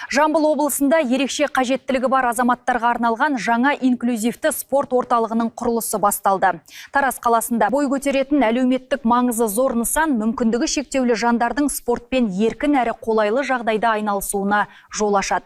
Жамбыл облысында ерекше қажеттілігі бар азаматтарға арналған жаңа инклюзивті спорт орталығының құрылысы басталды. Тараз қаласында бой көтеретін әлеуметтік маңызы зор нысан мүмкіндігі шектеулі жандардың спортпен еркін әрі қолайлы жағдайда айналысуына жол ашады.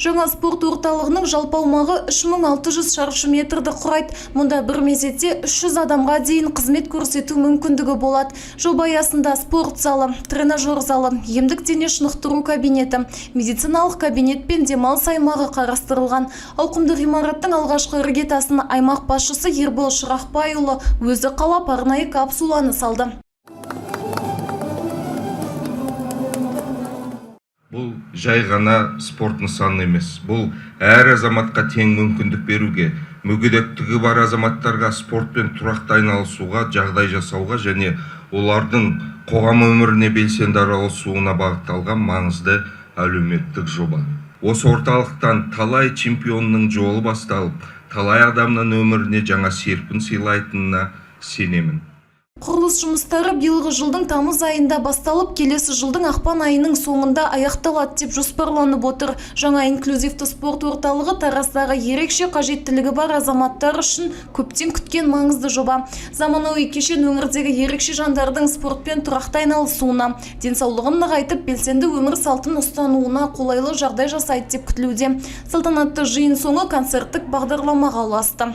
Жаңа спорт орталығының жалпы аумағы 3600 шаршы метрді құрайды. Мұнда бір мезетте 300 адамға дейін қызмет көрсету мүмкіндігі болады. Жоба аясында спорт залы, тренажер залы, емдік дене шынықтыру кабинеті, медициналық кабинет пен демалыс аймағы қарастырылған. Ауқымды ғимараттың алғашқы іргетасын аймақ басшысы Ербол Шырақбайұлы өзі қалап арнайы капсуланы салды. Бұл жай ғана спорт нысаны емес. Бұл әр азаматқа тең мүмкіндік беруге, мүгедектігі бар азаматтарға спортпен тұрақты айналысуға, жағдай жасауға және олардың қоғам өміріне белсенді араласуына бағытталған маңызды әлеуметтік жоба. Осы орталықтан талай чемпионның жолы басталып, талай адамның өміріне жаңа серпін сыйлайтынына сенемін. Құрылыс жұмыстары биылғы жылдың тамыз айында басталып, келесі жылдың ақпан айының соңында аяқталады деп жоспарланып отыр. Жаңа инклюзивті спорт орталығы Тараздағы ерекше қажеттілігі бар азаматтар үшін көптен күткен маңызды жоба. Заманауи кешен өңірдегі ерекше жандардың спортпен тұрақты айналысуына, денсаулығын нығайтып, белсенді өмір салтын ұстануына қолайлы жағдай жасайды деп күтілуде. Салтанатты жиын соңы концерттік бағдарламаға ұласты.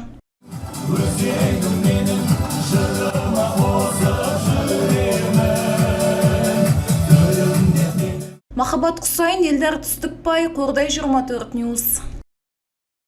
Махаббат Құсайын, Елдар Түстікбай, Қордай 24 Ньюс.